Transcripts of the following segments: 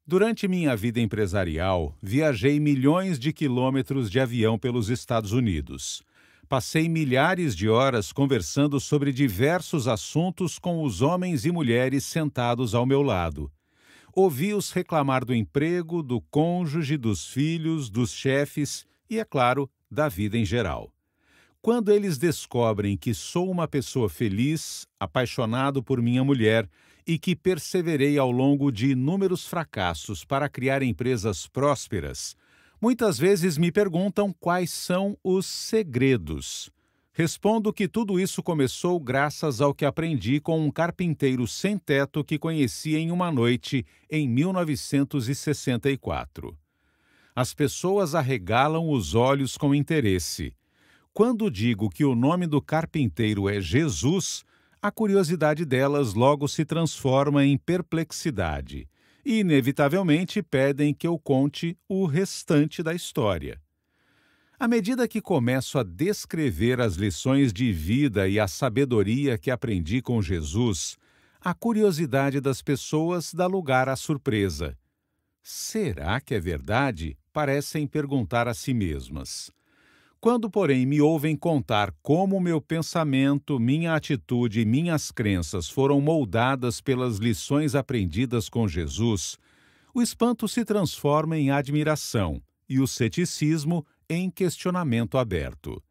Durante minha vida empresarial, viajei milhões de quilômetros de avião pelos Estados Unidos. Passei milhares de horas conversando sobre diversos assuntos com os homens e mulheres sentados ao meu lado. Ouvi-os reclamar do emprego, do cônjuge, dos filhos, dos chefes e, é claro, da vida em geral. Quando eles descobrem que sou uma pessoa feliz, apaixonado por minha mulher e que perseverei ao longo de inúmeros fracassos para criar empresas prósperas, muitas vezes me perguntam quais são os segredos. Respondo que tudo isso começou graças ao que aprendi com um carpinteiro sem teto que conheci em uma noite em 1964. As pessoas arregalam os olhos com interesse. Quando digo que o nome do carpinteiro é Jesus, a curiosidade delas logo se transforma em perplexidade e, inevitavelmente, pedem que eu conte o restante da história. À medida que começo a descrever as lições de vida e a sabedoria que aprendi com Jesus, a curiosidade das pessoas dá lugar à surpresa. Será que é verdade? Parecem perguntar a si mesmas. Quando, porém, me ouvem contar como meu pensamento, minha atitude e minhas crenças foram moldadas pelas lições aprendidas com Jesus, o espanto se transforma em admiração e o ceticismo em questionamento aberto.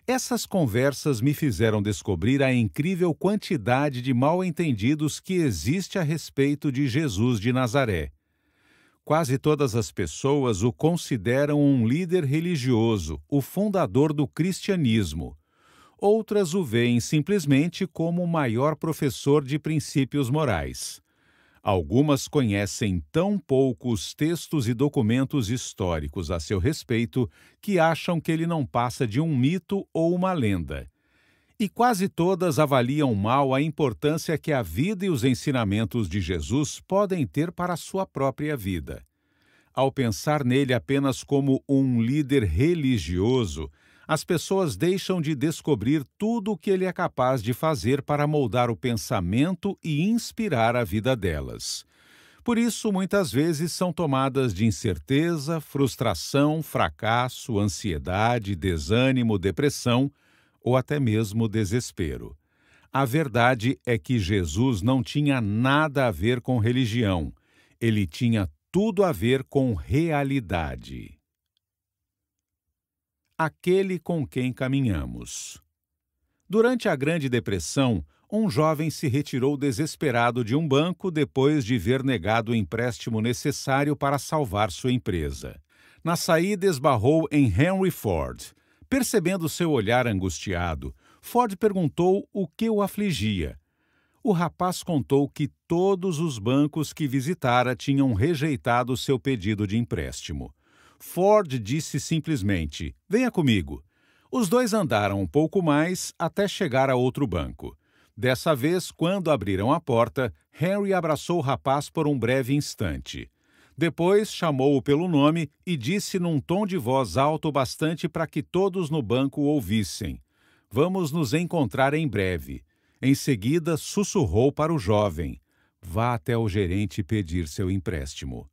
Essas conversas me fizeram descobrir a incrível quantidade de mal-entendidos que existe a respeito de Jesus de Nazaré. Quase todas as pessoas o consideram um líder religioso, o fundador do cristianismo. Outras o veem simplesmente como o maior professor de princípios morais. Algumas conhecem tão pouco os textos e documentos históricos a seu respeito que acham que ele não passa de um mito ou uma lenda. E quase todas avaliam mal a importância que a vida e os ensinamentos de Jesus podem ter para a sua própria vida. Ao pensar nele apenas como um líder religioso, as pessoas deixam de descobrir tudo o que ele é capaz de fazer para moldar o pensamento e inspirar a vida delas. Por isso, muitas vezes são tomadas de incerteza, frustração, fracasso, ansiedade, desânimo, depressão ou até mesmo desespero. A verdade é que Jesus não tinha nada a ver com religião. Ele tinha tudo a ver com realidade. Aquele com quem caminhamos. Durante a Grande Depressão, um jovem se retirou desesperado de um banco depois de ver negado o empréstimo necessário para salvar sua empresa. Na saída, esbarrou em Henry Ford. Percebendo seu olhar angustiado, Ford perguntou o que o afligia. O rapaz contou que todos os bancos que visitara tinham rejeitado seu pedido de empréstimo. Ford disse simplesmente: "Venha comigo." Os dois andaram um pouco mais até chegar a outro banco. Dessa vez, quando abriram a porta, Henry abraçou o rapaz por um breve instante. Depois, chamou-o pelo nome e disse num tom de voz alto bastante para que todos no banco o ouvissem: "Vamos nos encontrar em breve." Em seguida, sussurrou para o jovem: "Vá até o gerente pedir seu empréstimo."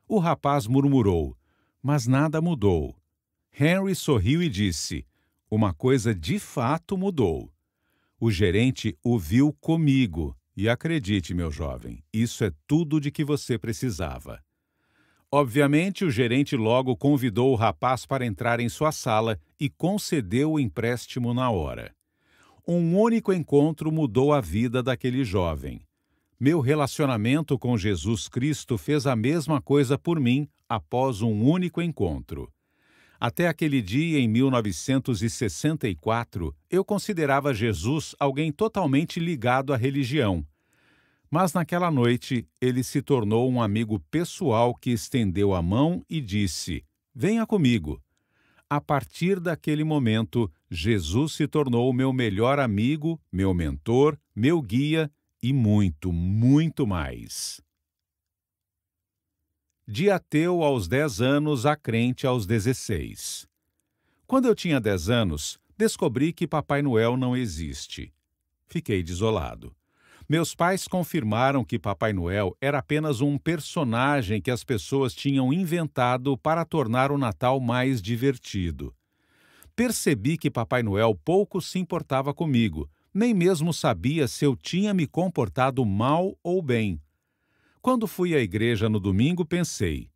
O rapaz murmurou, mas nada mudou. Henry sorriu e disse: "Uma coisa de fato mudou. O gerente o viu comigo, e acredite, meu jovem, isso é tudo de que você precisava." Obviamente, o gerente logo convidou o rapaz para entrar em sua sala e concedeu o empréstimo na hora. Um único encontro mudou a vida daquele jovem. Meu relacionamento com Jesus Cristo fez a mesma coisa por mim após um único encontro. Até aquele dia, em 1964, eu considerava Jesus alguém totalmente ligado à religião. Mas naquela noite, ele se tornou um amigo pessoal que estendeu a mão e disse: "Venha comigo." A partir daquele momento, Jesus se tornou meu melhor amigo, meu mentor, meu guia e muito, muito mais. De ateu aos 10 anos a crente aos 16. Quando eu tinha 10 anos, descobri que Papai Noel não existe. Fiquei desolado. Meus pais confirmaram que Papai Noel era apenas um personagem que as pessoas tinham inventado para tornar o Natal mais divertido. Percebi que Papai Noel pouco se importava comigo, nem mesmo sabia se eu tinha me comportado mal ou bem. Quando fui à igreja no domingo, pensei: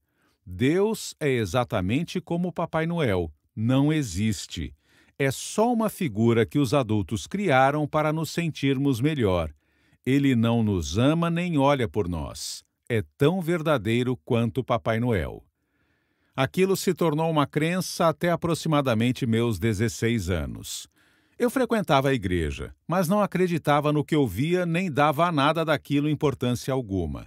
Deus é exatamente como o Papai Noel, não existe. É só uma figura que os adultos criaram para nos sentirmos melhor. Ele não nos ama nem olha por nós. É tão verdadeiro quanto o Papai Noel. Aquilo se tornou uma crença até aproximadamente meus 16 anos. Eu frequentava a igreja, mas não acreditava no que ouvia nem dava a nada daquilo importância alguma.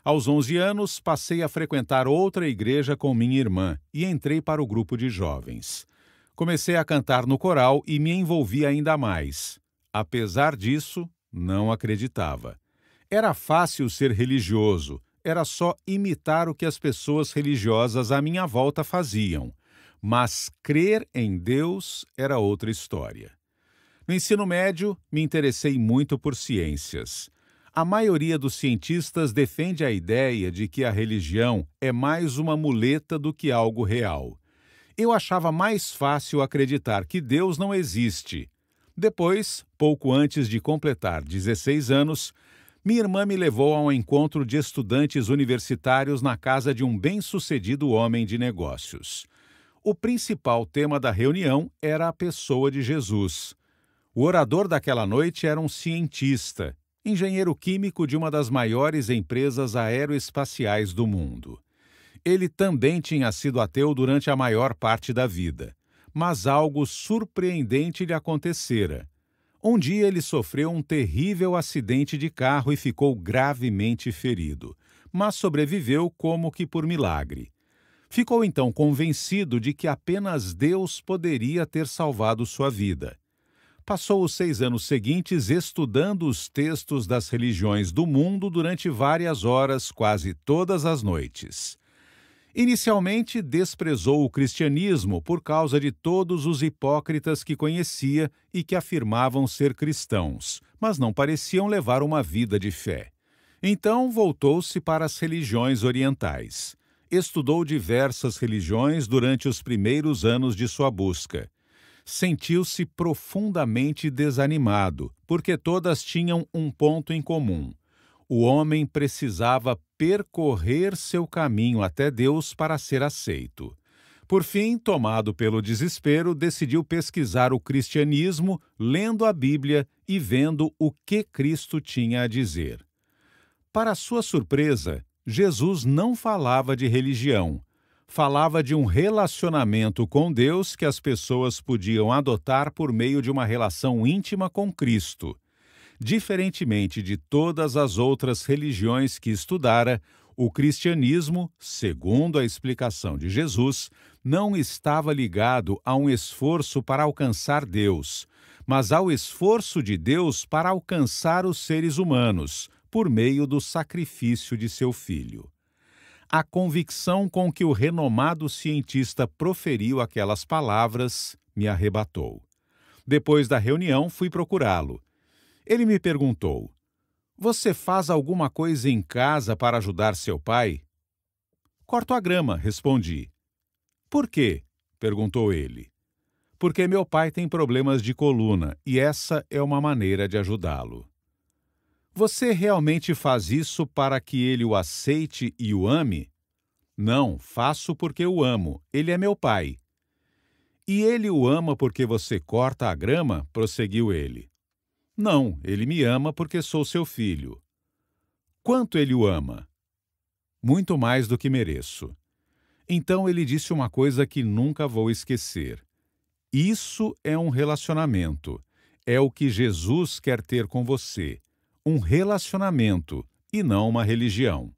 Aos 11 anos, passei a frequentar outra igreja com minha irmã e entrei para o grupo de jovens. Comecei a cantar no coral e me envolvi ainda mais. Apesar disso, não acreditava. Era fácil ser religioso, era só imitar o que as pessoas religiosas à minha volta faziam. Mas crer em Deus era outra história. No ensino médio, me interessei muito por ciências. A maioria dos cientistas defende a ideia de que a religião é mais uma muleta do que algo real. Eu achava mais fácil acreditar que Deus não existe. Depois, pouco antes de completar 16 anos, minha irmã me levou a um encontro de estudantes universitários na casa de um bem-sucedido homem de negócios. O principal tema da reunião era a pessoa de Jesus. O orador daquela noite era um cientista, engenheiro químico de uma das maiores empresas aeroespaciais do mundo. Ele também tinha sido ateu durante a maior parte da vida, mas algo surpreendente lhe acontecera. Um dia ele sofreu um terrível acidente de carro e ficou gravemente ferido, mas sobreviveu como que por milagre. Ficou então convencido de que apenas Deus poderia ter salvado sua vida. Passou os 6 anos seguintes estudando os textos das religiões do mundo durante várias horas, quase todas as noites. Inicialmente, desprezou o cristianismo por causa de todos os hipócritas que conhecia e que afirmavam ser cristãos, mas não pareciam levar uma vida de fé. Então, voltou-se para as religiões orientais. Estudou diversas religiões durante os primeiros anos de sua busca. Sentiu-se profundamente desanimado, porque todas tinham um ponto em comum. O homem precisava percorrer seu caminho até Deus para ser aceito. Por fim, tomado pelo desespero, decidiu pesquisar o cristianismo, lendo a Bíblia e vendo o que Cristo tinha a dizer. Para sua surpresa, Jesus não falava de religião. Falava de um relacionamento com Deus que as pessoas podiam adotar por meio de uma relação íntima com Cristo. Diferentemente de todas as outras religiões que estudara, o cristianismo, segundo a explicação de Jesus, não estava ligado a um esforço para alcançar Deus, mas ao esforço de Deus para alcançar os seres humanos, por meio do sacrifício de seu filho. A convicção com que o renomado cientista proferiu aquelas palavras me arrebatou. Depois da reunião, fui procurá-lo. Ele me perguntou: "Você faz alguma coisa em casa para ajudar seu pai?" "Corto a grama", respondi. "Por quê?" perguntou ele. "Porque meu pai tem problemas de coluna e essa é uma maneira de ajudá-lo." "Você realmente faz isso para que ele o aceite e o ame?" "Não, faço porque o amo. Ele é meu pai." "E ele o ama porque você corta a grama?" prosseguiu ele. "Não, ele me ama porque sou seu filho." "Quanto ele o ama?" "Muito mais do que mereço." Então ele disse uma coisa que nunca vou esquecer. Isso é um relacionamento. É o que Jesus quer ter com você. Um relacionamento e não uma religião.